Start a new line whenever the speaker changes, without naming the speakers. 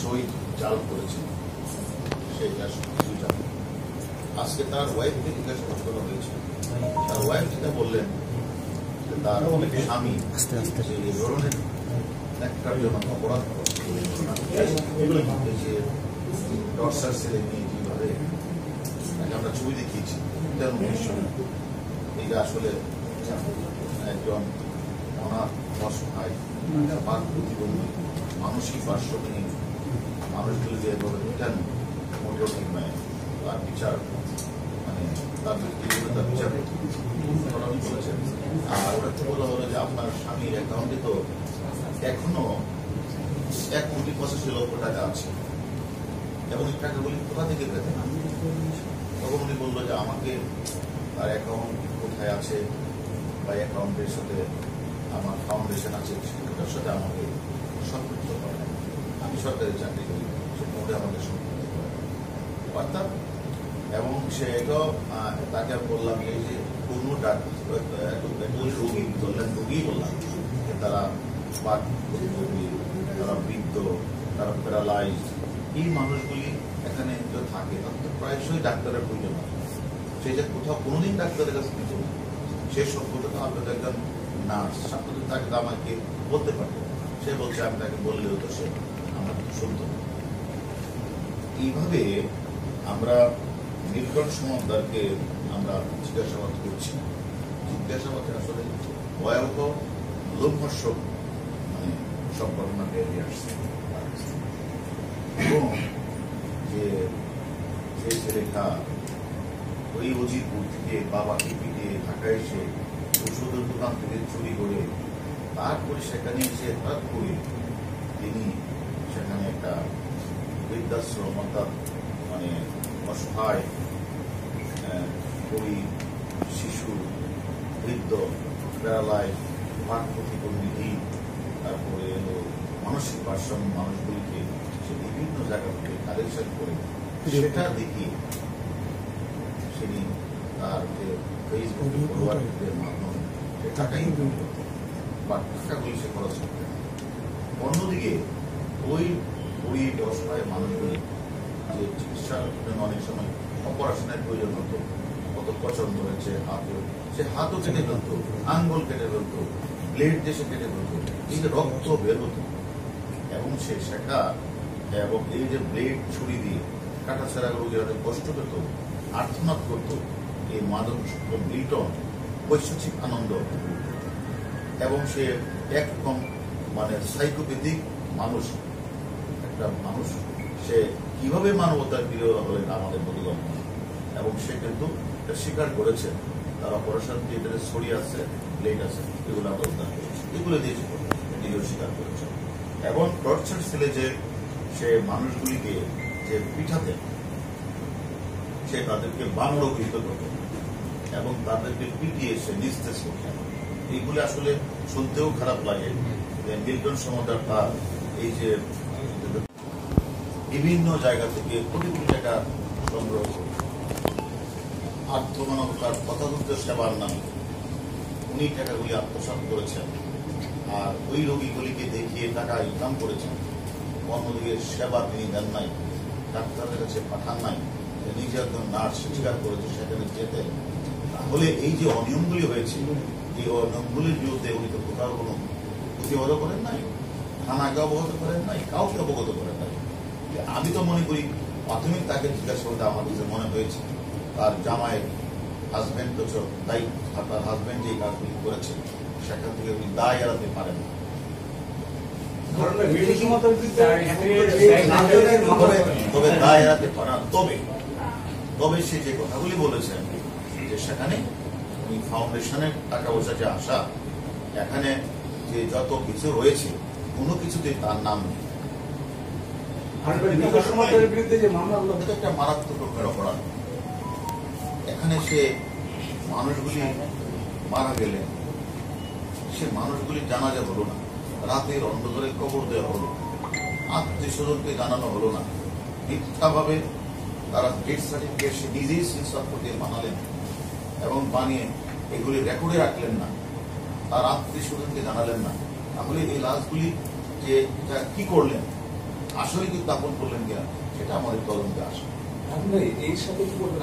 শহীদ চালক করেছেন সেটা কিছু জানে। আজকে তার ওয়াইফকে জিজ্ঞাসাবাদ করা হয়েছে, তার ওয়াইফ যেটা বললেন তার স্বামী যে এই ধরনের ন্যাক্কারজনক অপরাধ যে টর্চার ছেলে নিয়ে যেভাবে আমরা ছবি দেখিয়েছি এটা আসলে একজন অনাথ অসহায় বাক প্রতিবন্ধী মানসিক ভারসাম্যহীন মানুষগুলো যে এভাবে কেন মোটেও ঠিক নয়। তার বিচার মানে তার বিচার বলেছেন। আর ওটা তো বলা হলো যে আপনার স্বামীর অ্যাকাউন্টে তো এখনো 1,85,00,000 টাকা আছে এবং এই টাকাগুলি কোথা থেকে পেতেন। তখন উনি বললো যে আমাকে তার অ্যাকাউন্ট কোথায় আছে বা অ্যাকাউন্টের সাথে আমার ফাউন্ডেশন আছে সেটার সাথে আমাকে সম্পৃক্ত করে। আমি সরকারি চাকরি করি, সেটা মধ্যে আমাকে সম্পৃক্ত করে পারতাম। এবং সে এটাও তাকে বললাম এই যে কোনো রোগী ধরলেন, রোগী বললাম যে তারা বাক প্রতিবন্ধী, তারা বৃদ্ধ, তারা প্যারালাইজ, এই মানুষগুলি এখানে থাকে তাদের তো প্রায়শই ডাক্তারের প্রয়োজন হয়। সে যে কোথাও কোনোদিন ডাক্তারের কাছে কিছু না, সে সম্পর্কে আপনাদের একজন নার্স আপনাদের তাকে আমাকে বলতে পারবে। সে বলছে আমি তাকে বললেও তো সে আমার শুনতো না। এইভাবে আমরা নীলকণ্ঠ সমদ্দারকে আমরা জিজ্ঞাসাবাদ করছি। জিজ্ঞাসাবাদে আসলে ভয়াবহ লোমহর্ষক মানে সব ঘটনা বেরিয়ে আসছে। এবং যে ছেলেটা ওই অজিরপুর থেকে বাবাকে পিটিয়ে ঢাকায় এসে ওষুধের দোকান থেকে চুরি করে তারপরে সেখানে এসে হঠাৎ করে তিনি সেখানে একটা বৃদ্ধাশ্রম অর্থাৎ মানে অসহায় গরিব শিশু, বৃদ্ধ, প্যারালাইজ, বাক প্রতিবন্ধী, তারপরে এলো মানসিক ভারসাম্য মানুষগুলিকে সে বিভিন্ন জায়গা থেকে কালেকশন করে সেটা দেখিয়ে সেদিন তার যে ফেসবুকে ফলোয়ারদের মাধ্যমে সে টাকা ইনকাম করতে বা টাকাগুলি সে খরচ করতে। অন্যদিকে ওই গরিব অসহায় মানুষগুলি যে চিকিৎসার জন্য অনেক সময় অপারেশনের প্রয়োজন হতো, কত পছন্দ হয়েছে হাতেও, সে হাতও কেটে ফেলতো, আঙ্গুল কেটে ফেলতো, ব্লেড দিয়ে সে কেটে ফেলতো, এই যে রক্ত বের হতো এবং সে সেটা এবং এই যে ব্লেড ছুরি দিয়ে কাটা ছেঁড়া রোগীরা কষ্ট পেত, আর্তনাদ করত, এই মাদক মিল্টন বৈশ্বচিক আনন্দ এবং সে একরকম মানে সাইকোপ্যাথিক মানুষ, একটা মানুষ সে কিভাবে মানবতার বিরোধী হলেন আমাদের প্রতিগণ। এবং সে কিন্তু স্বীকার করেছে তার অপারেশন থিয়েটারে ছড়ি আছে, ব্লেড আছে, এগুলো আমরা উদ্ধার করেছি, এগুলো দিয়েছে নিজেও স্বীকার করেছে। এবং টর্চার ছেলে যে সে মানুষগুলিকে যে পিঠাতে সে তাদেরকে বানর অভিহিত করতেন এবং তাদেরকে পিটিয়ে সে নিস্তেজ করতেন। এইগুলি আসলে শুনতেও খারাপ লাগে যে নীলকণ্ঠ সমদ্দার তার এই যে বিভিন্ন জায়গা থেকে কোটি কোটি টাকা সংগ্রহ করে আত্মমানবতার পথাযুদ্ধ সেবার নামে উনি টাকাগুলি আত্মসাৎ করেছেন আর ওই রোগীগুলিকে দেখিয়ে টাকা ইনকাম করেছেন। অন্যদিকে সেবা তিনি দেন নাই, ডাক্তারের কাছে পাঠান নাই, নিজে একজন নার্স স্বীকার করেছে সেখানে যেতে। তাহলে এই যে অনিয়মগুলি হয়েছে, এই অনিয়মগুলির বিরুদ্ধে উনি তো কোথাও কোনো প্রতিবাদ করেন নাই, থানাকে অবগত করেন নাই, কাউকে অবগত করেন নাই। আমি তো মনে করি প্রাথমিক তাকে জিজ্ঞাসাবাদে আমার কাছে মনে হয়েছে তার জামাইয়ের হাজবেন্ড তো তাই তার হাজবেন্ড যে কাজগুলি করেছে সেখান থেকে উনি দায় এড়াতে পারেন না। তবে দায় এড়াতে পারেন, তবে সে যে কথাগুলি বলেছেন যে সেখানে উনি ফাউন্ডেশনের টাকা পয়সা যে আসা, এখানে যে যত কিছু রয়েছে কোনো কিছুতেই তার নাম নেই। একটা মারাত্মক অপরাধ। এখানে সে মানুষগুলি মারা গেলে সে মানুষগুলি জানাজা হলো না, রাতের অন্ধকারে কবর দেওয়া হলো, আত্মীয় স্বজনকে জানানো হলো না, মিথ্যাভাবে তারা ডেথ সার্টিফিকেট সে নিজেই শীর্ষাপতি বানালেন এবং বানিয়ে এগুলি রেকর্ডে রাখলেন না, তার আত্মীয় স্বজনকে জানালেন না। তাহলে এই লাশগুলি যে কি করলেন আসলে কিন্তু আপন করলেন কিনা সেটা আমাদের তদন্তে আসে।
আপনি এর সাথে কি বলবেন?